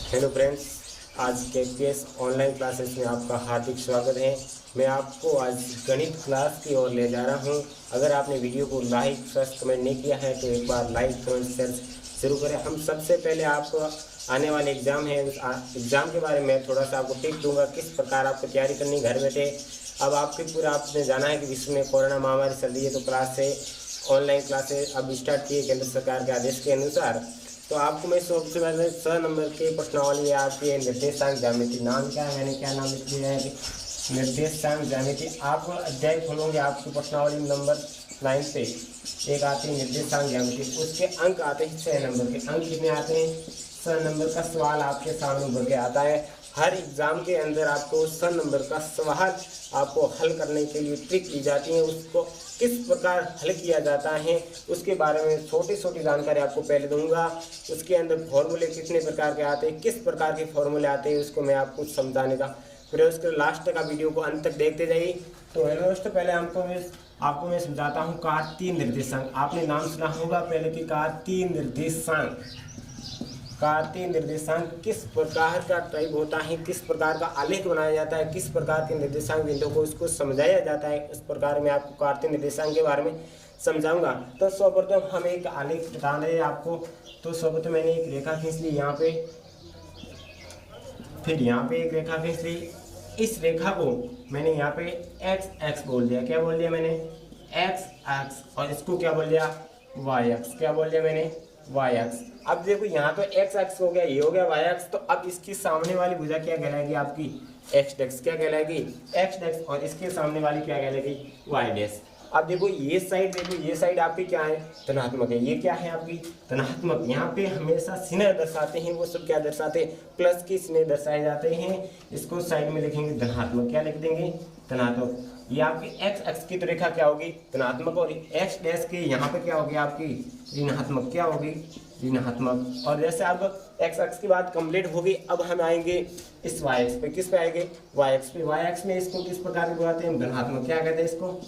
Hello friends, आज KPS online classes में आपका हार्दिक स्वागत है। मैं आपको आज गणित क्लास की ओर ले जा रहा हूं। अगर आपने वीडियो को लाइक फर्स्ट कमेंट नहीं किया है तो एक बार लाइक कमेंट शेयर शुरू करें। हम सबसे पहले आपको आने वाले एग्ज़ाम है, उस एग्ज़ाम के बारे में थोड़ा सा आपको टिप दूंगा, किस प्रकार आपको तैयारी करनी घर बैठे। अब आपके पूरा आपने जाना है कि विश्व में कोरोना महामारी चल रही है, तो ऑनलाइन क्लासेस अब स्टार्ट किए केंद्र सरकार के आदेश के अनुसार। तो आपको मैं सबसे पहले 6 नंबर के प्रश्नावली आपके निर्देशांक ज्यामिति, नाम क्या है, मैंने क्या नाम लिख दिया है, निर्देशांक ज्यामिति। आप अध्याय खोलोगे, आपकी प्रश्नावली नंबर 9 पे एक आती है निर्देशांक ज्यामिति। उसके अंक आते हैं 6 नंबर के। अंक कितने आते हैं? 6 नंबर का सवाल आपके सामने उभर के आता है। हर एग्जाम के अंदर आपको 6 नंबर का सवाल आपको हल करने के लिए ट्रिक दी जाती है। उसको किस प्रकार हल किया जाता है उसके बारे में छोटी छोटी जानकारी आपको पहले दूंगा। उसके अंदर फॉर्मूले कितने प्रकार के आते हैं, किस प्रकार के फॉर्मूले आते हैं, उसको मैं आपको समझाने का प्रयास कर। लास्ट का वीडियो को अंत तक देखते जाइए। तो हेलो दोस्तों, पहले आपको मैं समझाता हूँ कार्तीय निर्देशांक। आपने नाम सुना होगा पहले कि कार्तीय निर्देशांक। कार्तीय निर्देशांक किस प्रकार का टाइप होता है, किस प्रकार का आलेख बनाया जाता है, किस प्रकार के निर्देशांक बिंदु को इसको समझाया जाता है, इस प्रकार मैं आपको कार्तीय निर्देशांक के बारे में समझाऊंगा। तो सर्वप्रथम हम एक आलेख बता रहे हैं आपको। तो सर्वप्रथम मैंने एक रेखा खींच ली यहाँ पे, फिर यहाँ पे एक रेखा खींच ली। इस रेखा को मैंने यहाँ पे एक्स एक्स बोल दिया। क्या बोल दिया मैंने? X X. और इसको क्या बोल दिया? Y X. क्या बोल दिया मैंने? Y X. अब देखो यहाँ तो एक्स एक्स हो गया, ये हो गया वाई एक्स। तो अब इसकी सामने वाली भुजा क्या कहलाएगी? आपकी एक्स डैश। क्या कहलाएगी? X dash. और इसके सामने वाली क्या कहलाएगी? Y dash. अब देखो ये साइड, देखो ये साइड आपकी क्या है? धनात्मक है। ये क्या है आपकी? धनात्मक। यहाँ पे हमेशा चिन्ह दर्शाते हैं, वो सब क्या दर्शाते हैं? प्लस के चिन्ह दर्शाए जाते हैं। इसको साइड में लिखेंगे धनात्मक। क्या लिख देंगे? धनात्मक। ये आपकी एक्स एक्स की तो रेखा क्या होगी? धनात्मक। और एक्स डैश के यहाँ पे क्या होगी? आपकी ऋणात्मक। क्या होगी? ऋणात्मक। और जैसे अब एक्स एक्स की बात कंप्लीट होगी, अब हम आएंगे इस वाई एक्स पे। किस पे आएंगे? वाई एक्स पे। वाई एक्स में इसको किस प्रकार से बुलाते हैं? धनात्मक। क्या कहते हैं इसको?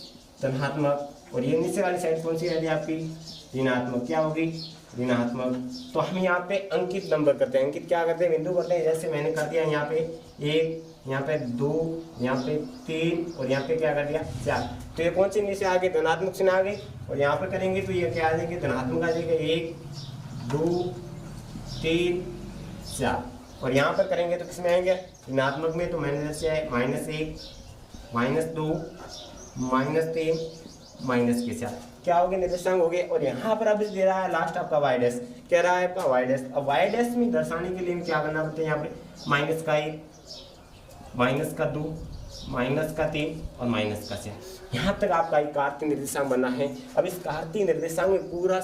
धनात्मक। और ये नीचे वाली साइड कौन सी है आपकी? ऋणात्मक। क्या होगी? ऋणात्मक। तो हम यहाँ पे अंकित नंबर करते हैं। अंकित क्या करते हैं? बिंदु करते हैं। जैसे मैंने कर दिया यहाँ पे 1, यहाँ पे 2, यहाँ पे 3 और यहाँ पे क्या कर दिया? 4। तो ये कौन से नीचे आ गए? धनात्मक चिन्ह आ गए। और यहाँ पे करेंगे तो ये क्या आ जाएगी? धनात्मक आ जाएगा। 1, 2, 3, 4। और यहाँ पर करेंगे तो किस में आएंगे? ऋणात्मक में। तो मैंने जैसे है -1, -2, -3, -4। क्या हो गए? निर्देशांक हो गए। और यहाँ पर अब दे रहा है लास्ट आपका वाई डैश। कह रहा है आपका वाई डैश। अब वाई डैश में दर्शाने के लिए क्या करना पड़ता है? यहाँ पे -1, -2, -3 और -4। यहाँ तक आपका एक कार्तीय निर्देशांक बना है। अब इस कार्तीय निर्देशांक में पूरा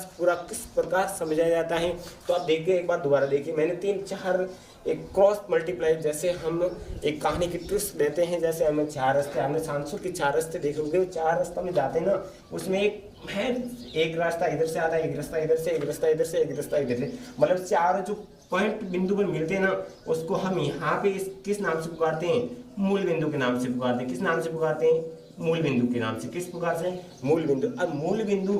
किस प्रकार समझा जाता है, तो आप देखिए, एक बार दोबारा देखिए। मैंने 3-4 एक क्रॉस मल्टीप्लाई, जैसे हम एक कहानी की ट्विस्ट देते हैं। जैसे हमें 4 रास्ते, हमने सांसुर के 4 रास्ते देखे होंगे। 4 रास्ता में जाते हैं ना, उसमें एक रास्ता इधर से आता है, एक रास्ता इधर से, एक रास्ता इधर से, एक रास्ता इधर से। मतलब 4 जो पॉइंट बिंदु पर मिलते हैं ना, उसको हम यहाँ पे किस नाम से पुकारते हैं? मूल बिंदु के नाम से पुकारते हैं। किस नाम से पुकारते हैं? मूल बिंदु के नाम से। किस प्रकार से? मूल बिंदु। अब मूल बिंदु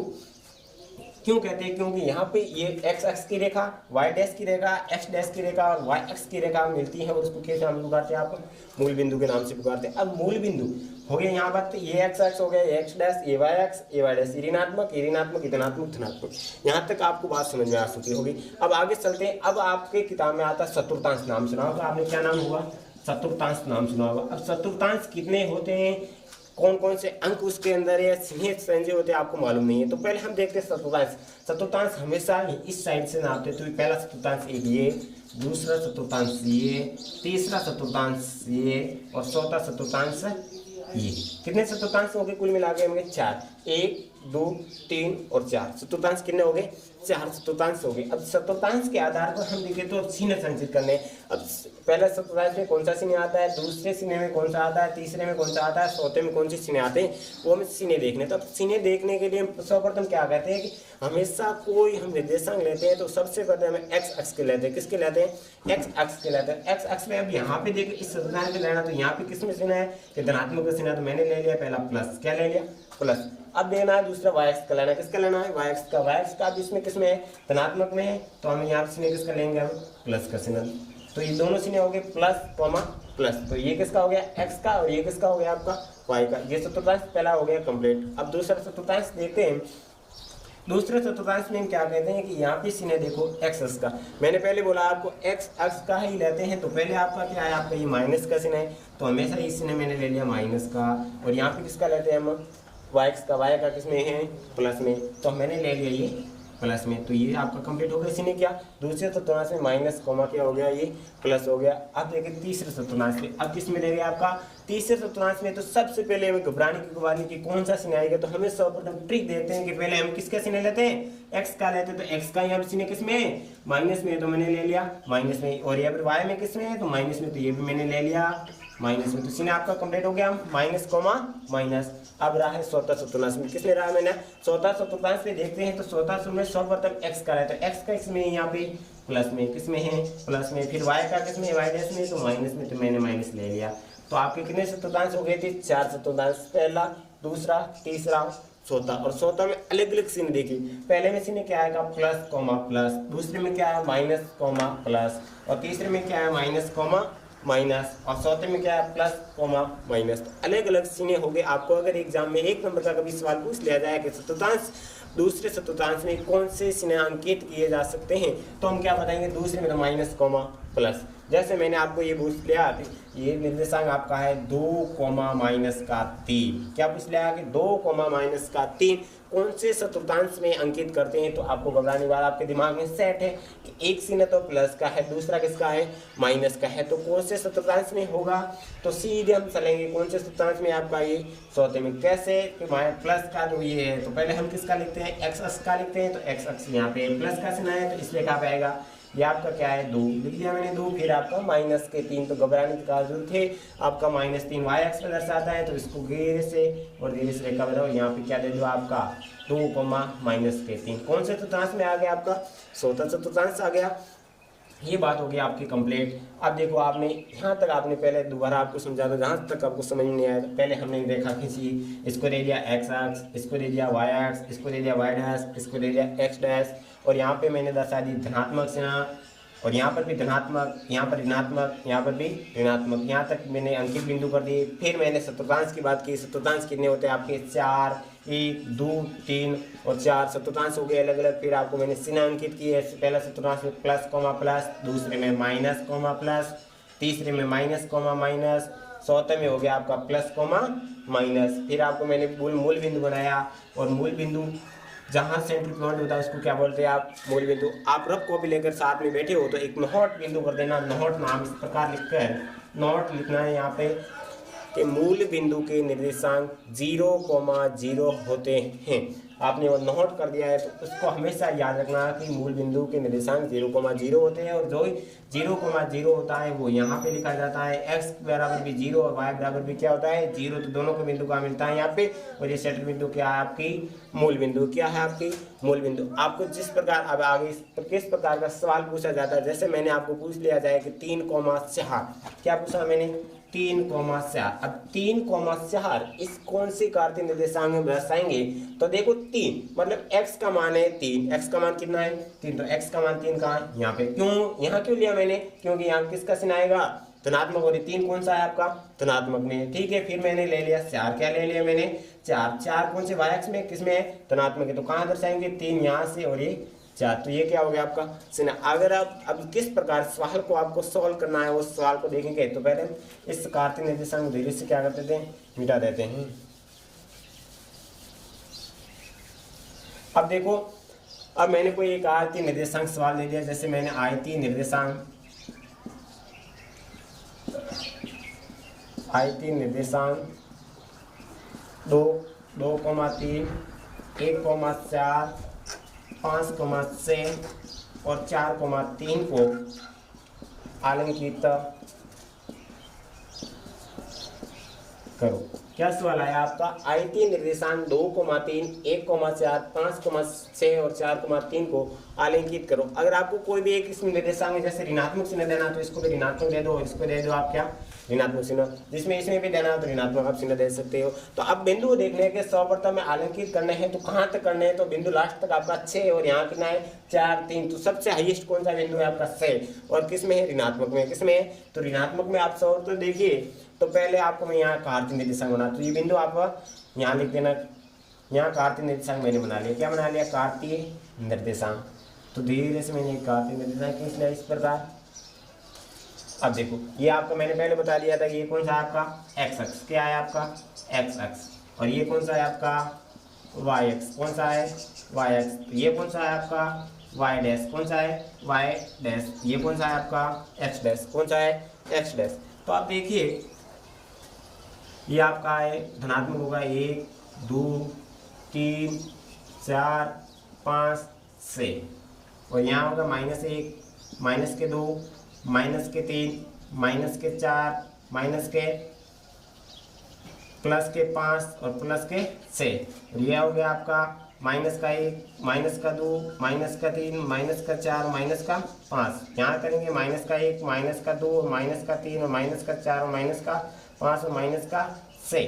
क्यों कहते हैं? क्योंकि यहाँ पे ये एक्स एक्स की रेखा, वाई डैश की रेखा, एक्स डैश की रेखा और वाई एक्स की रेखा मिलती है, और उसको किस नाम से पुकारते हैं? आप मूल बिंदु के नाम से पुकारते हैं। अब मूल बिंदु हो गया यहाँ पर, तो ये एक्स एक्स हो गया, ये एक्स डैश, ये वाई एक्स, ये वाई डैश, ऋणात्मक, ऋणात्मक, धनात्मक, धनात्मक। यहाँ तक आपको बात समझ में आ चुकी होगी। अब आगे चलते हैं। अब आपके किताब में आता है चतुर्थांश। नाम सुना होगा आपने। क्या नाम होगा? चतुर्थांश नाम सुना होगा। अब चतुर्थांश कितने होते हैं, कौन कौन से अंक उसके अंदर है, स्नेह संजय होते हैं, आपको मालूम नहीं है। तो पहले हम देखते हैं चतुर्थांश। चतुर्थांश हमेशा इस साइड से नापते। तो पहला चतुर्थांश एक ये, दूसरा चतुर्थांश ये, तीसरा चतुर्थांश ये और चौथा चतुर्थांश ये। कितने चतुर्थांश हो गए कुल मिला के? 4। 1, 2, 3 और 4 चतुर्थांश कितने हो गए? 4 चतुर्थांश हो गए। अब चतुर्थांश के आधार पर हम देखें तो चिन्ह संचित करने। अब पहला चतुर्थांश में कौन सा चिन्ह आता है, दूसरे चिन्ह में कौन सा आता है, तीसरे में कौन सा आता है, चौथे में कौन से चिन्ह आते हैं, वो हमें चिन्ह देखने। तो चिन्ह देखने के लिए सर्वप्रथम क्या कहते हैं कि हमेशा कोई हम निर्देशांक लेते हैं तो सबसे पहले हमें एक्स एक्स के लेते हैं। किसके लेते हैं? एक्स एक्स के लेते हैं। एक्स एक्स में अब यहाँ पे देखो, इस चतुर्थांश में लेना, तो यहाँ पे किस में चिन्ह है? कि धनात्मक का चिन्ह। तो मैंने ले लिया पहला प्लस। क्या ले लिया? प्लस। अब देना है दूसरा वाई एक्स का लेना है। किसका लेना है? वाई एक्स का। वाई एक्स का अब इसमें किसमें है? धनात्मक में है, तो हम यहाँ से किसका लेंगे? हम प्लस का चिन्ह। तो ये दोनों सीने हो गए प्लस कॉमा प्लस, तो ये किसका हो गया x का और ये किसका हो गया आपका y का। ये चतुर्थांश पहला हो गया कंप्लीट। अब दूसरा चतुर्थांश देखते हैं। दूसरे चतुर्थांश में हम क्या कहते हैं कि यहाँ पे सीने देखो x अक्ष का, मैंने पहले बोला आपको x अक्ष का ही लेते हैं, तो पहले आपका क्या है, आपका ये माइनस का सीना है, तो हमेशा इस सीने मैंने ले लिया माइनस का, और यहाँ पे किसका लेते हैं हम y का, y का किसमें है प्लस में, तो मैंने ले लिया ये प्लस में। तो ये आपका कंप्लीट हो गया सीने क्या, दूसरे चतुर्थांश में माइनस कॉमा क्या हो गया, ये प्लस हो गया। अब देखिए तीसरे चतुर्थांश में, अब किस में ले गया आपका तीसरे चतुर्थांश में, तो सबसे पहले हमें घबराने की कौन सा सीने आएगा, तो हमें सर्वप्रथम ट्रिक देते हैं कि पहले हम किसका सीने लेते हैं, x का लेते हैं, तो x का यहाँ पर सीने किस में है माइनस में, तो मैंने ले लिया माइनस में, और यहाँ पर y में किस में है तो माइनस में, तो ये भी मैंने ले लिया माइनस में। तो सीने आपका कंप्लीट हो गया माइनस कॉमा माइनस। अब रहा है चौथा चतुर्थांश में, किसने रहा मैंने चौथा चतुर्थांश में देखते हैं, तो चौथा में सर्वप्रथम x का है, तो x का इसमें यहाँ पे प्लस में, किसमें है प्लस में, फिर y का किसमें y डैश में, तो माइनस में, तो मैंने माइनस ले लिया। तो आपके कितने चतुर्थांश हो गए थे, 4 चतुर्थांश, पहला दूसरा तीसरा चौथा। और चौथा में अलग अलग सीन देखिए, पहले में सीने क्या आएगा प्लस कॉमा प्लस, दूसरे में क्या है माइनस कॉमा प्लस, और तीसरे में क्या है माइनस कॉमा माइनस, और चौथे में क्या है प्लस कॉमा माइनस। तो अलग अलग सीने हो गए। आपको अगर एग्जाम में 1 नंबर का कभी सवाल पूछ लिया जाए कि चतुर्थांश दूसरे चतुर्थांश में कौन से सीने अंकित किए जा सकते हैं, तो हम क्या बताएंगे, दूसरे में तो माइनस कॉमा प्लस। जैसे मैंने आपको ये पूछ लिया, ये निर्देशांक आपका है 2 माइनस का 3, क्या पूछ लिया कि 2 माइनस का 3 कौन से चतुर्थांश में अंकित करते हैं, तो आपको घबराने वाला आपके दिमाग में सेट है कि एक सीने तो प्लस का है, दूसरा किसका है माइनस का है, तो कौन से चतुर्थांश में होगा, तो सीधे हम चलेंगे कौन से चतुर्थांश में आपका ये चौथे में। कैसे कि प्लस का जो ये है, तो पहले हम किसका लिखते हैं एक्स अक्ष का लिखते हैं, तो एक्स अक्ष यहाँ पे प्लस का सीना है, तो इसलिए क्या पाएगा ये आपका क्या है 2 लिख दिया मैंने 2, फिर आपका माइनस के 3, तो घबराने की जरूरत है, आपका -3 y अक्ष पर दर्शाता है, तो इसको धीरे से और धीरे से रेखा बनाओ, यहाँ पे क्या दे दो आपका 2 माइनस के 3, कौन से चतुर्थांश में आ गया आपका चौथा चतुर्थांश आ गया। ये बात हो गई आपकी कंप्लीट। अब देखो आपने यहाँ तक आपने पहले दोबारा आपको समझा था, जहाँ तक आपको समझ नहीं आया, पहले हमने देखा किसी इसको ले लिया x अक्ष, इसको ले लिया y अक्ष, इसको ले लिया y डैश, इसको ले लिया x डैश, और यहाँ पे मैंने दर्शा दी धनात्मक सीमा, और यहाँ पर भी धनात्मक, यहाँ पर ऋणात्मक, यहाँ पर भी ऋणात्मक, यहाँ तक मैंने अंकित बिंदु कर दिए। फिर मैंने चतुर्थांश की बात की, चतुर्थांश कितने होते हैं आपके 4, 1, 2, 3 और 4 चतुर्थांश हो गए अलग अलग। फिर आपको मैंने सीना अंकित किए, पहला चतुर्थांश में प्लस कॉमा प्लस, दूसरे में माइनस कॉमा प्लस, तीसरे में माइनस कॉमा माइनस, चौथे में हो गया आपका प्लस कॉमा माइनस। फिर आपको मैंने मूल बिंदु बनाया, और मूल बिंदु जहाँ सेंटर पॉइंट होता है उसको क्या बोलते हैं आप मूल बिंदु। आप रफ कॉपी लेकर साथ में बैठे हो तो एक नोट बिंदु कर देना, नोट नाम इस प्रकार लिखकर नोट लिखना है यहाँ पे कि मूल बिंदु के निर्देशांक 0,0 होते हैं। आपने वो नोट कर दिया है तो उसको हमेशा याद रखना कि मूल बिंदु के निर्देशांक 0,0 होते हैं, और जो 0,0 होता है वो यहाँ पे लिखा जाता है। x बराबर भी 0 और y बराबर भी क्या होता है 0, तो दोनों को बिंदु का मिलता है यहाँ पे। और ये सेंटर बिंदु क्या है आपकी मूल बिंदु, क्या है आपकी मूल बिंदु। आपको जिस प्रकार अब आगे किस प्रकार का सवाल पूछा जाता है, जैसे मैंने आपको पूछ लिया जाए कि 3,4 क्या पूछा मैंने 3,4। अब 3,4 इस कौन सी कार्तीय निर्देशांक में दर्शाएंगे, तो देखो 3 मतलब x का मान है 3, x का मान कितना है 3, तो x का मान 3 कहाँ यहाँ पे, क्यों यहाँ क्यों लिया मैंने, क्योंकि यहाँ किसका चिन्ह आएगा धनात्मक, और 3 कौन सा है आपका धनात्मक में, ठीक है। फिर मैंने ले लिया 4, क्या ले लिया मैंने 4 कौन से y अक्ष में किसमें है धनात्मक है, तो कहाँ दर्शाएंगे 3 यहाँ से और ये 4, तो ये क्या हो गया आपका चिन्ह। अगर आप अब किस प्रकार सवाल को आपको सॉल्व करना है उस सवाल को देखेंगे, तो पहले इस कार्तीय निर्देशांक धीरे से क्या करते थे मिटा देते हैं। अब देखो अब मैंने कोई एक आयतीय निर्देशांक सवाल ले लिया, जैसे मैंने आयतीय निर्देशांक 2, 2,3, 1,4, 5,6 और 4,3 को आलंकित करो। क्या सवाल आया आपका आयतीय निर्देशांक 2,3, 1,4, 5,6 और 4,3 को आलेखित करो। अगर आपको कोई भी एक इसमें निर्देशांक जैसे ऋणात्मक चिन्ह देना तो इसको भी ऋणात्मक दे दो, इसको दे दो आप क्या ऋणात्मक चिन्ह, जिसमें इसमें भी देना हो तो ऋणात्मक आप चिन्ह दे सकते हो। तो अब बिंदु को देखने के सर्वप्रथम में आलेखित करने हैं तो कहाँ तक करने हैं, तो बिंदु लास्ट तक आपका 6 और यहाँ कितना है 4 3, तो सबसे हाईएस्ट कौन सा बिंदु है आपका 6 और किस में है ऋणात्मक में, किस में है तो ऋणात्मक में आप सर्वप्रथम देखिए। तो पहले आपको मैं यहाँ कार्तीय निर्देशांक बना, तो ये बिंदु आप यहाँ लिख देना, यहाँ कार्तीय निर्देशांक मैंने बना लिया, क्या बना लिया कार्तीय निर्देशांक। तो धीरे से मैंने कार्तीय निर्देशांक खींच लिया इस प्रकार। अब देखो ये आपको मैंने पहले बता दिया था कि ये कौन सा है आपका एक्स अक्ष, क्या है आपका एक्स अक्ष, और ये कौन सा है आपका वाई अक्ष, कौन सा है वाई अक्ष, तो ये कौन सा है आपका वाई डैश, कौन सा है वाई डैश, ये कौन सा है आपका एक्स डैश, कौन सा है एक्स डैश। तो आप देखिए ये आपका है धनात्मक होगा 1 2 3 4 5 6, और यहाँ होगा -1 -2 -3 -4 +5 और +6, और यह हो गया आपका -1 -2 -3 -4 -5। यहाँ करेंगे -1 -2 -3 और -4 और -5 और -6,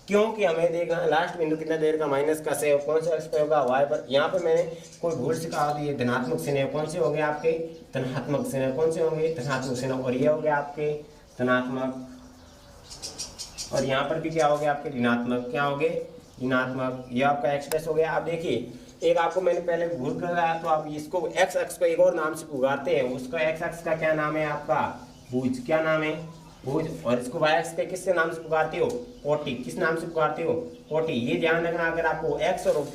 क्योंकि हमें देखना है लास्ट बिंदु कितना देर का -6 और कौन सा पे होगा वाई पर। यहाँ पे मैंने कोई भूल से कहा तो ये धनात्मक चिन्ह कौन से होंगे आपके धनात्मक चिन्ह, कौन से होंगे धनात्मक चिन्ह, और ये हो गया आपके धनात्मक, और यहाँ पर भी क्या हो गया आपके ऋणात्मक, क्या हो गए ऋणात्मक, ये आपका एक्स डैश हो गया। आप देखिए एक आपको मैंने पहले भूल कर रहा तो आप इसको एक्स अक्ष को एक और नाम से पुकारते हैं, उसका एक्स अक्ष का क्या नाम है आपका भुज, क्या नाम है भुज, और इसको वाई अक्ष के किसके नाम से पुकारते हो कोटि, किस नाम से पुकारते हो कोटि। ये ध्यान रखना अगर आपको एक्स और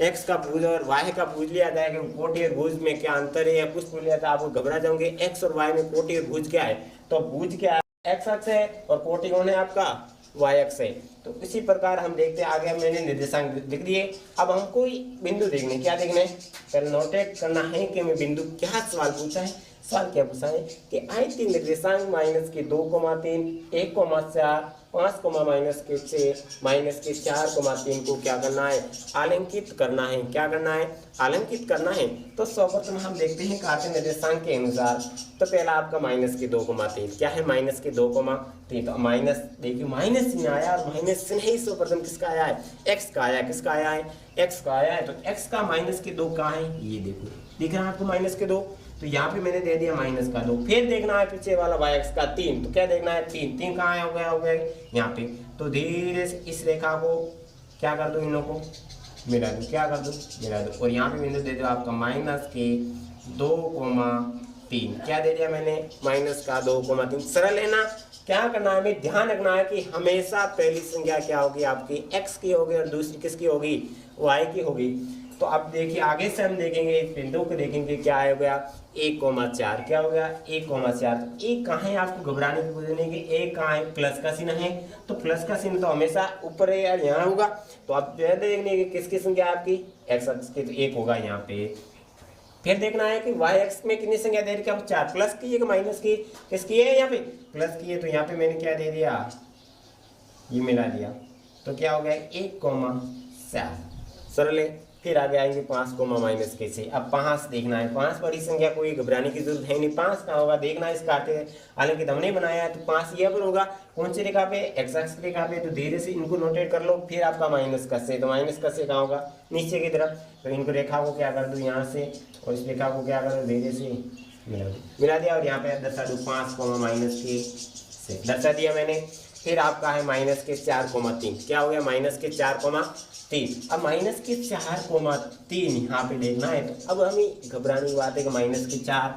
एक्स का भुज और वाई का भुज लिया जाए कि कोटि और भुज में क्या अंतर है या कुछ भूल लिया तो आप घबरा जाओगे। एक्स और वाई में कोटि और भुज क्या है, तो भुज क्या है एक्स अक्ष है और कोटि कौन है आपका वाई अक्ष है। तो इसी प्रकार हम देखते हैं आगे मैंने निर्देशांक लिख दिए। अब हमको बिंदु देखने, क्या देखना है पहले नोटेट करना है कि मैं बिंदु क्या सवाल पूछा है, सवाल क्या पूछा है कि आयतीय निर्देशांक -2,3 1,4 5,-6 -4,3 को क्या करना है आलेखित करना है, क्या करना है आलेखित करना है। तो सर्वप्रथम हम देखते हैं कार्तीय निर्देशांक के अनुसार, तो पहला आपका -2,3 क्या है -2,3, तो माइनस देखिए माइनस चिन्ह आया और माइनस चिन्ह ही सर्वप्रथम किसका आया है एक्स का आया, किसका आया है एक्स का आया है। तो एक्स का -2 कहाँ है ये देखो दिख रहा है आपको -2, तो यहाँ पे मैंने दे दिया -2। फिर देखना है पीछे वाला वाई एक्स का 3, तो क्या देखना है 3 कहाँ हो गया यहाँ पे। तो धीरे से इस रेखा को क्या कर दो, इन लोगों को मिला दो, क्या कर दो मिला दो, और यहाँ पे बिंदु दे दो आपका -2,3, क्या दे दिया मैंने -2,3। सरल है ना, क्या करना है हमें ध्यान रखना है कि हमेशा पहली संख्या क्या होगी आपकी एक्स की होगी और दूसरी किसकी होगी वाई की होगी। तो अब देखिए आगे से हम देखेंगे इस बिंदु को देखेंगे क्या हो गया 1,4, क्या हो गया 1,4। तो एक कहाँ है आपको घबराने की जरूरत नहीं कि एक कहाँ है प्लस का चिन्ह है, तो प्लस का चिन्ह तो हमेशा ऊपर है यार यहाँ होगा। तो आप देखने की किसकी संख्या आपकी एक्स अक्ष की, तो 1 होगा यहाँ पे। फिर देखना है कि वाई एक्स में कितनी संख्या दे रखी है, 4 प्लस की है कि माइनस की, किसकी है यहाँ पे प्लस की है। तो यहाँ पे मैंने क्या दे दिया ये मिला दिया, तो क्या हो गया 1,4 सरल है। फिर आगे आएंगे 5,-6। अब 5 देखना है, 5 बड़ी संख्या कोई घबराने की जरूरत है नहीं, 5 कहाँ होगा देखना है। इसका हालांकि हमने बनाया है तो 5 ये पर होगा कौन सी रेखा पे एक्स अक्ष रेखा पे। तो धीरे से इनको नोटेट कर लो। फिर आपका -6, तो -6 कहाँ होगा नीचे की तरफ। तो इनको रेखा को क्या कर दो यहाँ से और इस रेखा को क्या कर दो धीरे से मिला दिया, और यहाँ पे दर्शा दो 5,-6 दर्शा दिया मैंने। फिर आपका है -4,3, क्या हो गया -4,3। अब -4,3 यहाँ पे देखना है। तो अब हमें घबराने की बात है कि -4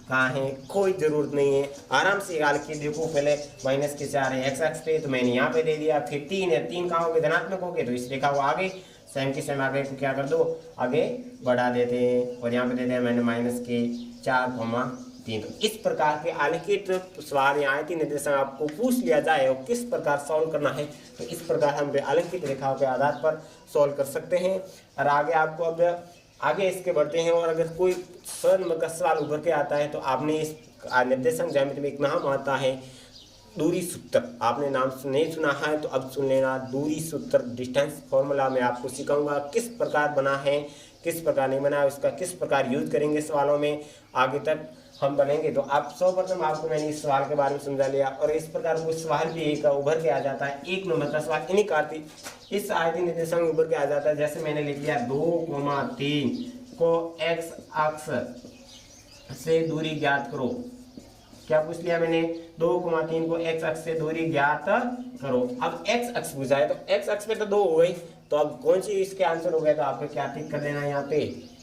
कहाँ है, कोई ज़रूरत नहीं है, आराम से गाल के देखो। पहले -4 है एक्स अक्ष पे, तो मैंने यहाँ पे दे दिया। फिर 3 है, 3 कहाँ हो गए धनात्मक हो गए, तो इस रेखा को आगे सेम के सेम आगे को क्या कर दो आगे बढ़ा देते हैं, और यहाँ पे दे दिया मैंने -4,3। तो इस प्रकार के आलेखित सवाल या आयतीय निर्देशांक आपको पूछ लिया जाए और किस प्रकार सॉल्व करना है, तो इस प्रकार हम आलेखित रेखाओं के आधार पर सॉल्व कर सकते हैं। और आगे आपको अब आगे इसके बढ़ते हैं, और अगर कोई स्वर्ण का सवाल उभर के आता है तो आपने इस निर्देशांक ज्यामिति में एक नाम आता है दूरी सूत्र, आपने नाम नहीं सुना है तो अब सुन लेना। दूरी सूत्र डिस्टेंस फॉर्मूला मैं आपको सिखाऊंगा किस प्रकार बना है, किस प्रकार नहीं बना है, उसका किस प्रकार यूज करेंगे सवालों में आगे तक हम बनेंगे। तो आप सर्वप्रथम आपको मैंने इस सवाल के बारे में समझा लिया और इस प्रकार कुछ सवाल भी एक उभर के आ जाता है। 1 नंबर का सवाल इन्हीं कार्तीय इस आयतीय निर्देशांक में उभर के आ जाता है। जैसे मैंने लिख लिया 2,3 को x अक्ष से दूरी ज्ञात करो। क्या पूछ लिया मैंने, 2,3 को x अक्ष से दूरी ज्ञात करो। अब x अक्ष पूछा है तो x अक्ष पे तो 2 हो गई, तो अब कौन सी इसके आंसर हो गया, तो आपको क्या टिक कर देना है यहाँ पे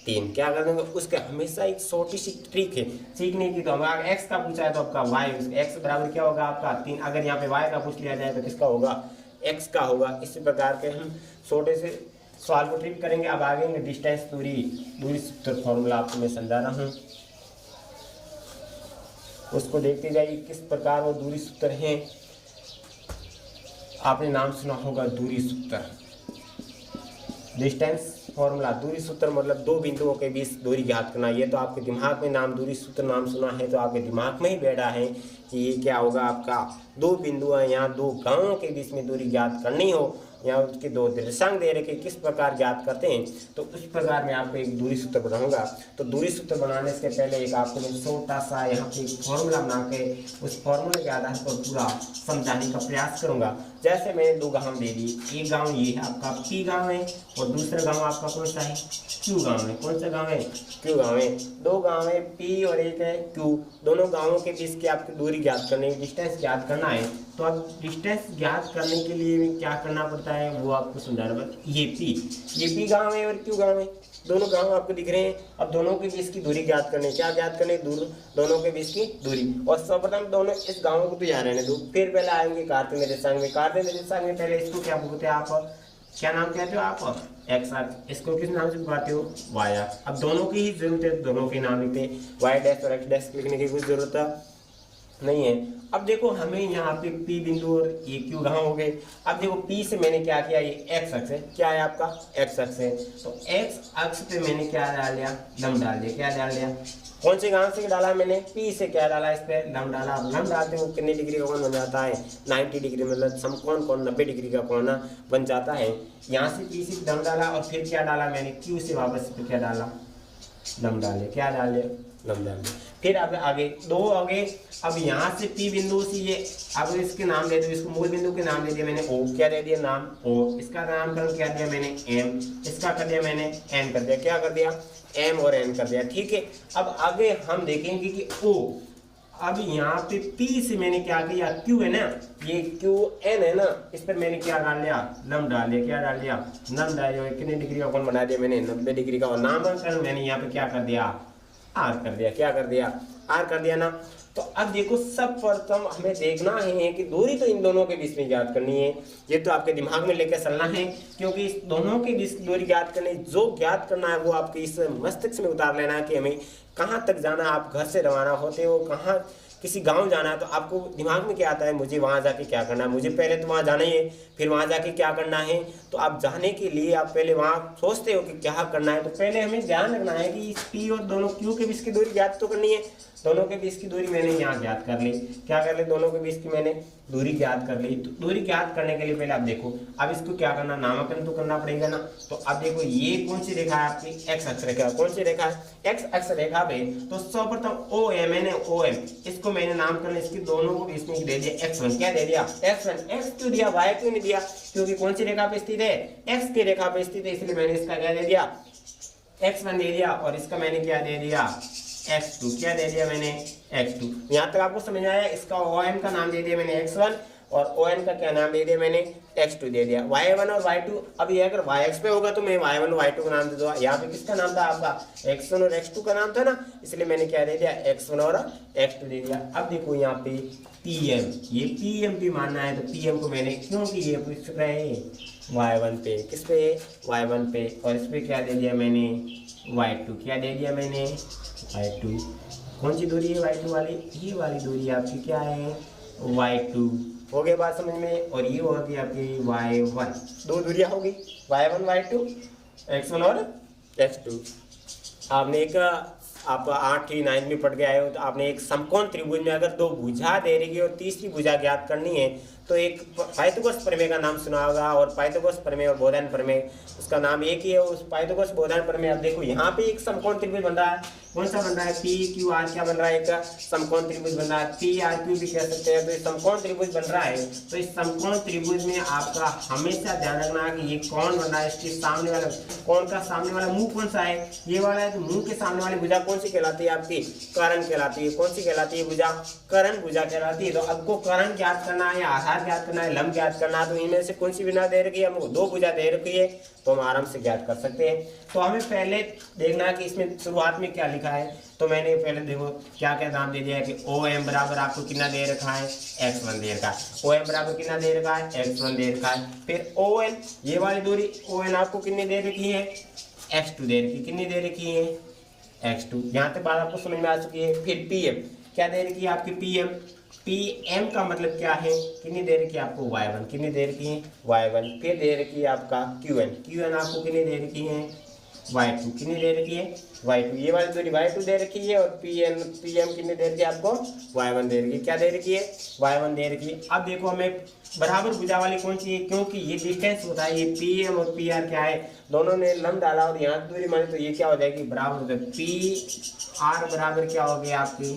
3। क्या कर देंगे, उसके हमेशा एक छोटी सी ट्रिक है सीखने की। तो हमारा x का पूछा है तो आपका y, x बराबर क्या होगा आपका 3। अगर यहाँ पे y का पूछ लिया जाए तो किसका होगा, x का होगा। इसी प्रकार के हम छोटे से सवाल को ट्रिक करेंगे। अब आगे डिस्टेंस दूरी सूत्र फॉर्मूला आपको मैं समझा रहा हूँ, उसको देखते जाइए किस प्रकार वो दूरी सूत्र हैं। आपने नाम सुना होगा दूरी सूत्र, डिस्टेंस फॉर्मूला। दूरी सूत्र मतलब 2 बिंदुओं के बीच दूरी ज्ञात करना। ये तो आपके दिमाग में नाम दूरी सूत्र नाम सुना है तो आपके दिमाग में ही बैठा है कि ये क्या होगा आपका 2 बिंदु है, यहाँ 2 गांवों के बीच में दूरी ज्ञात करनी हो, यहाँ उसके 2 निर्देशांक दे रखे किस प्रकार ज्ञात करते हैं, तो उस प्रकार मैं आपको एक दूरी सूत्र बनाऊंगा। तो दूरी सूत्र बनाने से पहले एक आपको मैं छोटा सा यहाँ पे एक फॉर्मूला बना के उस फॉर्मूले के आधार पर पूरा समझाने का प्रयास करूंगा। जैसे मैंने 2 गांव दे दिए, एक गांव ये है आपका P गांव है और दूसरा गांव आपका कौन सा है, Q गांव है। कौन सा गांव है, Q गांव है। 2 गांव है P और एक है Q, दोनों गांवों के बीच की आपकी दूरी ज्ञात करनी है, डिस्टेंस ज्ञात करना है। तो अब डिस्टेंस ज्ञात करने के लिए क्या करना पड़ता है वो आपको समझाना पड़ता है। ये P गांव है और Q गांव है, दोनों गांव आपको दिख रहे हैं। अब दोनों के बीच की दूरी ज्ञात करनी, क्या ज्ञात करनी, दोनों के बीच की दूरी। और सर्वप्रथम दोनों इस गांव को तो यहाँ रहने दो, फिर पहले आएंगे कार्तीय निर्देशांक में। कार्तीय निर्देशांक में पहले इसको क्या बोलते हैं आप, क्या नाम कहते हो आप, x अक्ष। इसको किस नाम से बुलाते हो, y अक्ष। अब दोनों की ही जरूरत है, दोनों के नाम लिखते हैं, y डैश और x डैश लिखने की कुछ जरूरत नहीं है। अब देखो हमें यहाँ पे P बिंदु और ये Q गांव हो गए। अब देखो P से मैंने क्या किया, ये x अक्ष है, क्या है आपका x अक्ष है, तो x अक्ष पे मैंने क्या डाल लिया, लंब डाल दिया। क्या डाल लिया, कौन से गांव से डाला मैंने, P से क्या डाला, इस पे लंब डाला। अब लंब डालते हैं वो कितने डिग्री का कोण बन जाता है, 90 डिग्री, मतलब समकोण कोण 90 डिग्री का कोण बन जाता है। यहाँ से P से लंब डाला और फिर क्या डाला मैंने, Q से वापस पे क्या डाला, लंब डाले। क्या डाले, लंब डाले। फिर अब आगे 2 आगे। अब यहाँ से P बिंदु से ये, अब इसके नाम दे दो, इसको मूल बिंदु के नाम दे दिया मैंने O। क्या दे दिया नाम O, इसका नामकरण क्या दिया मैंने M, इसका कर दिया मैंने N कर दिया। क्या कर दिया, M और N कर दिया, ठीक है। अब आगे हम देखेंगे कि O, अब यहाँ पे P से मैंने क्या किया, Q है ना, ये QN है ना, इस पर मैंने क्या डाल लिया, लंब डाल लिया। क्या डाल दिया, लंब डाल दिया। कितने डिग्री का कोण बना दिया मैंने, 90 डिग्री का। और नामकरण मैंने यहाँ पे क्या कर दिया, R कर दिया। क्या कर दिया, R कर दिया ना। तो अब देखो सब प्रथम हमें देखना है कि दूरी तो इन दोनों के बीच में ज्ञात करनी है। ये तो आपके दिमाग में लेकर चलना है, क्योंकि इस दोनों के बीच की दूरी ज्ञात करनी, जो ज्ञात करना है वो आपके इस मस्तिष्क में उतार लेना है कि हमें कहाँ तक जाना है। आप घर से रवाना होते हो, कहाँ किसी गांव जाना है, तो आपको दिमाग में क्या आता है, मुझे वहां जाके क्या करना है, मुझे पहले तो वहां जाना ही है, फिर वहां जाके क्या करना है। तो आप जाने के लिए आप पहले वहां सोचते हो कि क्या करना है, तो पहले हमें ध्यान रखना है कि इस P और दोनों Q के बीच की दूरी ज्ञात तो करनी है। दोनों के बीच की दूरी मैंने यहाँ ज्ञात कर ली। क्या कर ली, दोनों के बीच की मैंने दूरी ज्ञात कर ली। तो दूरी ज्ञात करने के लिए पहले आप देखो, अब इसको क्या करना, नामकरण तो करना पड़ेगा ना। तो अब देखो ये कौन सी रेखा है आपकी, x अक्ष रेखा। कौन सी रेखा है, x अक्ष रेखा पे। तो सर्वप्रथम OM है, OM, इसको मैंने नामकरण इसकी दोनों को बीच में दे दिया x1। क्या दे दिया, x1। x क्यों दिया, y क्यों नहीं दिया, क्योंकि कौन सी रेखा पे स्थित है, x की रेखा पे स्थित है, इसलिए मैंने इसका क्या दे दिया, x1 दे दिया। और इसका मैंने क्या दे दिया, x2। क्या दे दिया मैंने, x2। यहाँ तक आपको समझ आया। इसका OM का नाम दे दिया मैंने x1 और ON का क्या नाम दे दिया मैंने, x2 दे दिया। y1 और y2, अब ये अगर y पे होगा तो मैं y1 और y2 का नाम दे दूंगा। यहाँ पे किसका नाम था आपका, x1 और x2 का नाम था ना, इसलिए मैंने क्या दे दिया, x1 और x2 दे दिया। अब देखो यहाँ पे PM, ये PM भी मानना है, तो PM को मैंने, क्योंकि ये पूछ रहे हैं y1 पे, किस पे, y1 पे, और इस पे क्या दे दिया मैंने, y2। क्या दे दिया मैंने, y2। कौन सी दूरी है y2 वाली, ये वाली दूरी आपकी क्या है, y2। हो गया बात समझ में। और ये होगी आपकी y1। 2 दूरियां होगी, y1 y2, x1 और x2। आपने एक, आप 8वीं 9वीं पढ़ के आए हो, तो आपने एक समकोण त्रिभुज में अगर 2 भुजा दे रही है और तीसरी भुजा ज्ञात करनी है, तो एक पाइथागोरस प्रमेय का नाम सुना होगा, और पाइथागोरस प्रमेय और बोधायन प्रमेय उसका नाम एक ही है। उस पाइथागोरस बोधायन प्रमेय अब देखो यहाँ पे एक समकोण त्रिभुज बन रहा है, कौन सा बन रहा है, पी क्यू आर क्या बन रहा है, एक समकोण त्रिभुज बन रहा है, पी आर क्यू भी कह सकते हैं। तो ये समकोण त्रिभुज बन रहा है, तो इस समकोण त्रिभुज में आपका हमेशा ध्यान रखना है कि ये कौन बन रहा है, इसके सामने वाला कौन का सामने वाला मुंह कौन सा है, ये वाला है। तो मुंह के सामने वाली भुजा कौन सी कहलाती है, आपकी कर्ण कहलाती है। कौन सी कहलाती है भुजा, कर्ण भुजा कहलाती है। तो आपको कर्ण ज्ञात करना है, आधार ज्ञात करना है, लंब ज्ञात करना है, तो इनमें से कौन सी बिना दे रखी है, हमको दो भुजा दे रखी है, तो हम आराम से ज्ञात कर सकते हैं। तो हमें पहले देखना है कि इसमें शुरुआत में क्या लिखा है। तो मैंने पहले देखो क्या क्या नाम दे दिया है कि ओ एम बराबर आपको कितना दे रखा है, x1 दे रखा है। ओ एम बराबर कितना दे रखा है, x1 दे रखा है। फिर ओ एन, ये वाली दूरी ओ एन आपको कितनी दे रखी है, x2 दे रखी, कितनी दे रखी है, x2। यहाँ तक बात आपको समझ में आ चुकी है। फिर पी एम क्या दे रखी है आपकी, पी एम, पी एम का मतलब क्या है, कितनी दे रखी है आपको y1, कितनी दे रखी है y1। फिर दे रखी है आपका क्यू एन, क्यू एन आपको कितनी दे रखी है y2, कितनी दे रखी है y2, ये वाली दूरी y2 दे रखी है। और पी एम कितनी दे रखी है आपको y1 दे रखी है, क्या दे रखी है y1 दे रखी है। अब देखो हमें बराबर भुजा वाली कौन सी है, क्योंकि ये डिस्टेंस होता है, ये पी एम और पी आर क्या है, दोनों ने लंब डाला और यहाँ दूरी मानी, तो ये क्या हो जाएगी बराबर हो जाएगी पी आर बराबर क्या हो गया आपकी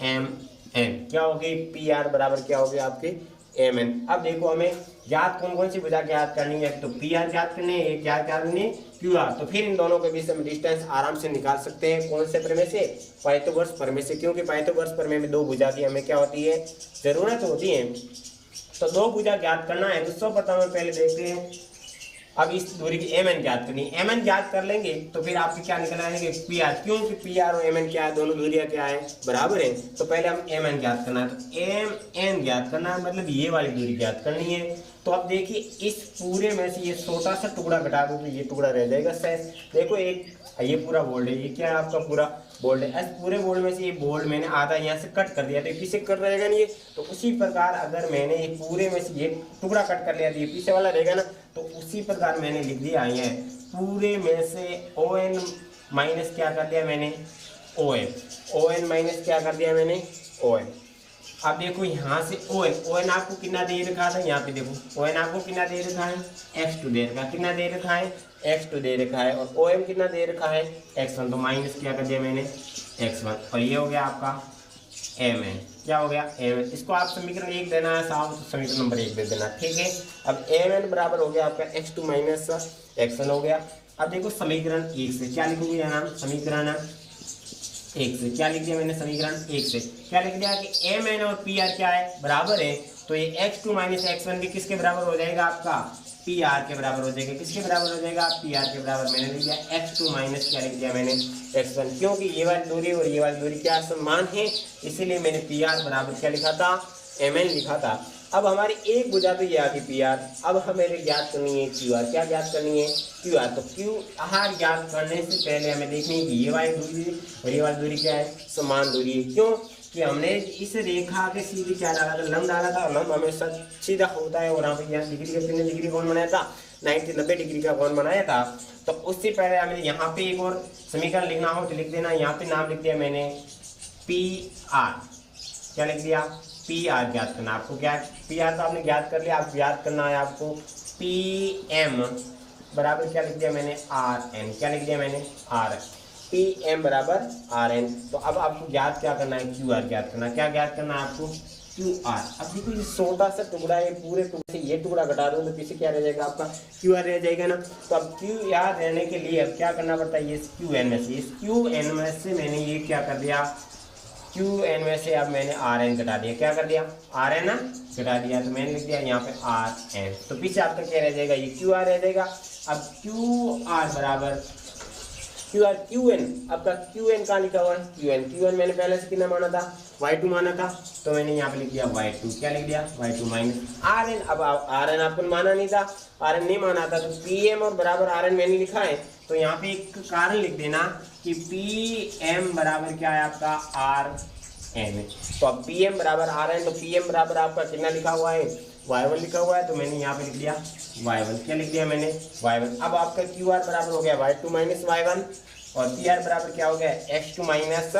एम एन, क्या होगी पी आर बराबर क्या होगी आपकी एम एन। अब देखो हमें ज्ञात कौन कौन सी भुजा ज्ञात करनी है, तो पी आर ज्ञात करनी है, एक ज्ञात करनी है क्यू आर। तो फिर इन दोनों के बीच में डिस्टेंस आराम से निकाल सकते हैं, कौन से प्रमेय से, पाइथागोरस प्रमेय से, क्योंकि पाइथागोरस प्रमेय में दो भुजा की हमें क्या होती है, जरूरत होती है। तो दो भुजा ज्ञात करना है, तो सर्वप्रथम हम पहले देखते हैं। अब इस दूरी की एम एन ज्ञात करनी है, एम एन ज्ञात कर लेंगे तो फिर आपके क्या निकल आएंगे पी आर, क्योंकि पी आर और एम एन क्या है, दोनों दूरियां क्या है बराबर है। तो पहले हम एम एन ज्ञात करना है, तो एम एन ज्ञात करना है, मतलब ये वाली दूरी ज्ञात करनी है। तो अब देखिए इस पूरे में से ये छोटा सा टुकड़ा घटा दो तो ये टुकड़ा रह जाएगा शेष। देखो एक ये पूरा बोल्ड है, ये क्या है आपका पूरा बोल्ड है। इस पूरे बोल्ड में से ये बोल्ड मैंने आधा यहाँ से कट कर दिया, तो पीछे कट रहेगा नहीं ये। तो उसी प्रकार अगर मैंने ये पूरे में से ये टुकड़ा कट कर लिया तो ये पीछे वाला रहेगा ना, तो उसी प्रकार मैंने लिख दिया है पूरे में से ओ एन माइनस क्या कर दिया मैंने O N, O N minus क्या कर दिया मैंने ओ एन। अब देखो यहाँ से ओ एन आपको कितना दे रखा था, यहाँ पे देखो ओ एन आपको कितना दे रखा है x2 दे रखा है, कितना दे रखा है x2 दे रखा है, और ओ एम कितना दे रखा है x1, तो माइनस क्या कर दिया मैंने x1, और ये हो गया आपका एम एन, क्या हो गया एम एन। इसको आप समीकरण 1 देना है साहब, तो समीकरण नंबर 1 दे देना, ठीक है। अब एम एन बराबर हो गया आपका x2 माइनस x1 हो गया। अब देखो समीकरण 1 से क्या लिखूंगी नाम, समीकरण 1 से क्या लिख दिया मैंने, समीकरण 1 से क्या लिख दिया कि एम एन और पी आर क्या है बराबर है। तो ये x2 माइनस x1 भी किसके बराबर हो जाएगा आपका पी आर के बराबर हो जाएगा, किसके बराबर हो जाएगा पी आर के बराबर। मैंने लिख दिया x2 माइनस क्या लिख दिया मैंने x1, क्योंकि ये वाली दूरी और ये वाली दूरी क्या समान है, इसीलिए मैंने पी आर बराबर क्या लिखा था एम एन लिखा था। अब हमारी एक भुजा तो ये आ गई पी आर। अब हमें ज्ञात करनी है क्यू आर, क्या ज्ञात करनी है क्यू आर। तो क्यू आर ज्ञात करने से पहले हमें देखनी है कि ये वाली दूरी और ये वाली दूरी क्या है, समान दूरी है। क्यों कि हमने इस रेखा के सीधे क्या डाला था, लंब डाला था, और लंब हमेशा सीधा होता है। और यहाँ पे यहाँ डिग्री का कितने डिग्री कौन बनाया था, 90 डिग्री का कौन बनाया था। तो उससे पहले हमें यहाँ पे एक और समीकरण लिखना हो तो लिख देना, यहाँ पे नाम लिख दिया मैंने पी आर, क्या लिख दिया पी आर ज्ञात करना आपको। क्या पी आर तो आपने ज्ञात कर लिया, आप ज्ञात करना है आपको पी एम बराबर क्या लिख दिया मैंने आर एन, क्या लिख दिया मैंने आर पी एम बराबर आर एन। तो अब आपको ज्ञात क्या करना है क्यू आर ज्ञात करना, क्या ज्ञात करना है आपको क्यू आर। अब देखो ये छोटा सा टुकड़ा है, पूरे टुकड़े से ये टुकड़ा घटा दूँ तो पीछे क्या रह जाएगा आपका क्यू आर रह जाएगा ना। तो अब क्यू आर रहने के लिए अब क्या करना पड़ता है, ये क्यू एन में से, इस क्यू एन में से मैंने ये क्या कर दिया क्यू एन में से अब मैंने आर एन घटा दिया, क्या कर दिया आर एन घटा दिया। तो मैंने लिख दिया यहाँ पे आर एन, तो पीछे आपका क्या रह जाएगा ये क्यू आर रह जाएगा। अब क्यू आर बराबर क्यू आर क्यू एन, आपका क्यू एन कहाँ लिखा हुआ है क्यू एन मैंने पहले से कितना माना था y2 माना था, तो मैंने यहाँ पे लिख दिया y2, क्या लिख दिया y2 माइनस आर एन। अब आर एन आपको माना नहीं था, आर एन नहीं माना था, तो पी एम और बराबर आर एन मैंने लिखा है। तो यहाँ पे एक कारण लिख देना कि पी एम बराबर क्या है आपका आर एन। तो अब पी एम बराबर आर एन, तो पी एम बराबर आपका कितना लिखा हुआ है y1 लिखा हुआ है, तो मैंने यहाँ पे लिख दिया y1, क्या लिख दिया मैंने y1। अब आपका क्यू आर बराबर हो गया y2 माइनस y1, और पी आर बराबर क्या हो गया x2 माइनस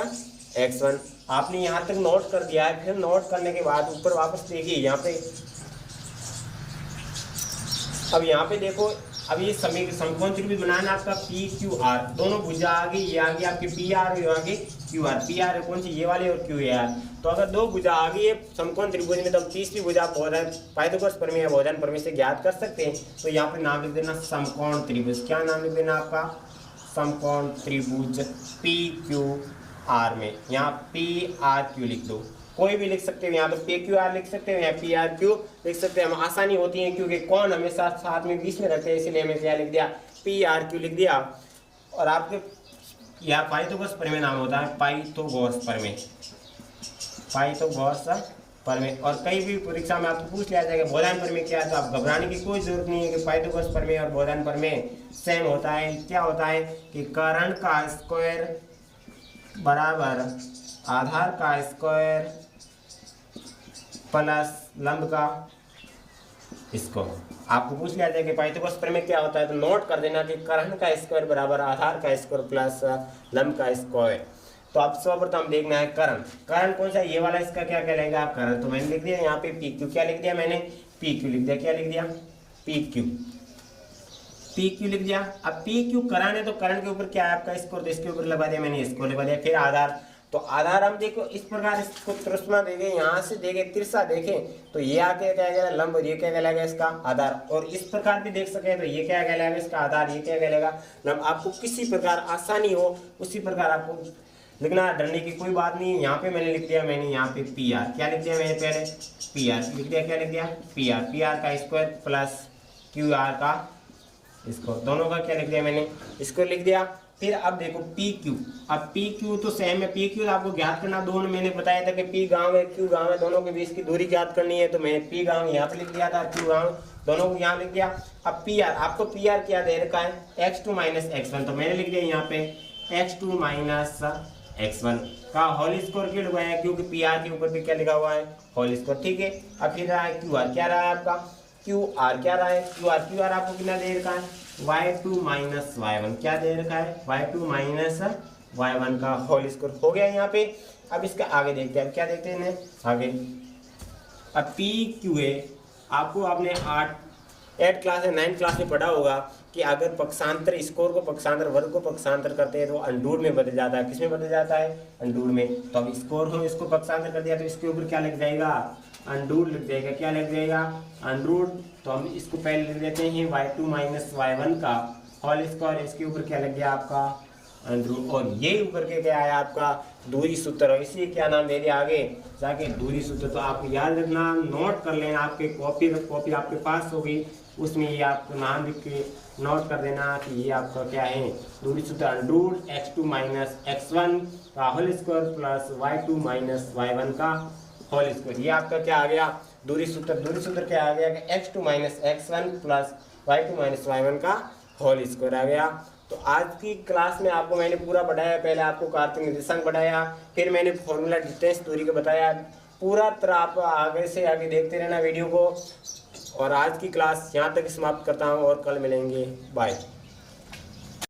x1। आपने यहाँ तक नोट कर दिया है, फिर नोट करने के बाद ऊपर वापस देखिए यहाँ पे अब यहाँ पे देखो, अब ये समकोण त्रिभुज बनाना आपका पी क्यू आर, दोनों भुजा आ गई, ये आ गई आपकी पी आर और ये आ गई क्यू आर। पी आर कौन सी, ये वाली, और क्यू आर। तो अगर दो भुजा आ गई है समकोण त्रिभुज में, तो हम तीसरी भुजा पाइथागोरस प्रमेय या भोजन प्रमेय से ज्ञात कर सकते हैं। तो यहाँ पे नाम लिख देना समकोण त्रिभुज। क्या नाम लिख देना आपका, समकोण त्रिभुज पी क्यू आर में। यहाँ पी आर क्यू लिख दो, कोई भी लिख सकते हो, यहाँ तो पी क्यू आर लिख सकते हो, यहाँ पी आर क्यू लिख सकते हैं। हम आसानी होती है क्योंकि कौन हमेशा साथ में बीच में रहते हैं, इसलिए हमें क्या लिख दिया, पी आर क्यू लिख दिया। और आपके यहाँ पाइथागोरस प्रमेय नाम होता है पाइथागोरस प्रमेय, पाइथागोरस प्रमेय। और कई भी परीक्षा में आपको पूछ लिया जाएगा बोधायन प्रमेय क्या है, तो आप घबराने की कोई जरूरत नहीं है कि पाइथागोरस प्रमेय और बोधायन प्रमेय सेम होता है। क्या होता है कि कर्ण का स्क्वायर बराबर आधार का स्क्वायर प्लस लंब का स्क्वायर। आपको पूछ लिया जाए कि पाइथागोरस प्रमेय क्या होता है, तो नोट कर देना कि कर्ण का स्क्वायर बराबर आधार का स्क्वायर प्लस लंब का स्क्वायर। तो आप सर्वप्रथम देखना है कर्ण, कर्ण कौन सा, ये वाला, इसका क्या कहलाएगा कर्ण। तो मैंने लिख दिया यहाँ पे पी क्यू, क्या लिख दिया मैंने, पी क्यू लिख दिया। क्या लिख दिया, पी क्यू, पी क्यू लिख दिया। अब पी क्यू कर्ण है, तो कर्ण के ऊपर क्या है आपका स्क्वायर, तो इसके ऊपर लगा दिया मैंने, इसको लगा दिया। फिर आधार, तो आधार हम देखो इस प्रकार, इसको तृष्णा देंगे, यहाँ से देंगे तिरछा देखें तो ये आके क्या कहलाएगा लंब, और ये क्या कहलाएगा इसका आधार। और इस प्रकार भी देख सके तो ये क्या कहलाएगा इसका आधार, ये क्या कहलाएगा लंब। आपको किसी प्रकार आसानी हो उसी प्रकार आपको लिखना, डरने की कोई बात नहीं है। यहाँ पे मैंने लिख दिया, मैंने यहाँ पे पी आर, क्या लिख दिया मैंने पहले, पी आर लिख दिया। क्या लिख दिया, पी आर, पी आर का स्क्वायर प्लस क्यू आर का इसको, दोनों का क्या लिख दिया मैंने, इसको लिख दिया। फिर अब देखो पी क्यू, अब पी क्यू तो सेम है, पी क्यू आपको ज्ञात करना, दोनों मैंने बताया था कि पी गांव है क्यू गांव है, दोनों के बीच की दूरी ज्ञात करनी है। तो मैंने पी गांव यहाँ पे लिख दिया था, क्यू गांव दोनों को यहाँ लिख दिया। अब पी आर, आपको पी आर क्या दे रखा है, x2 माइनस x1, तो मैंने लिख दिया यहाँ पे x2 माइनस x1 का होल स्क्वायर क्यों लगाया, क्योंकि पी आर के ऊपर भी क्या लिखा हुआ है, होल स्क्वायर। ठीक है, अब फिर रहा है क्यू आर, क्या रहा है आपका क्यू आर, क्या रहा है क्यू आर, क्यू आर आपको कितना दे रखा है y2 माइनस y1, क्या दे रखा है y2 माइनस y1 का होल स्क्वायर हो गया यहाँ पे। अब इसका आगे देखते हैं, क्या देखते हैं आगे। अब पी क्यू है, आपको आपने 8 क्लास या 9 क्लास में पढ़ा होगा कि अगर पक्षांतर स्कोर को पक्षांतर वर्ग को पक्षांतर करते हैं तो अंडूर में बदल जाता है। किसमें बदल जाता है, अंडूर में। तो अब स्कोर हो इसको पक्षांतर कर दिया तो इसके ऊपर क्या लग जाएगा, अंडूर लग जाएगा। क्या लग जाएगा, अंडूर। तो हम इसको पहले लिख देते हैं y2 माइनस y1 का होल स्क्वायर, इसके ऊपर क्या लग गया आपका अंडूर, और ये ऊपर के क्या है आपका दूरी सूत्र, और इसी क्या नाम दे दिया आगे जाके दूरी सूत्र। तो आप याद रखना, नोट कर लेना, आपके कॉपी आपके पास होगी, उसमें ये आपको नाम लिख के नोट कर देना कि ये आपका क्या है दूरी सूत्र, अंडूर x2 माइनस x1 का whole square plus y2 minus y1 का होल स्क्वायर। ये आपका क्या आ गया दूरी सूत्र। दूरी सूत्र क्या आ गया कि x2 minus x1 plus y2 minus y1 का होल स्क्वायर आ गया। तो आज की क्लास में आपको मैंने पूरा पढ़ाया, पहले आपको कार्तीय निर्देशांक पढ़ाया, फिर मैंने फॉर्मूला डिस्टेंस दूरी का बताया। पूरा तरह आप आगे से आगे देखते रहना वीडियो को। और आज की क्लास यहाँ तक समाप्त करता हूँ और कल मिलेंगे, बाय।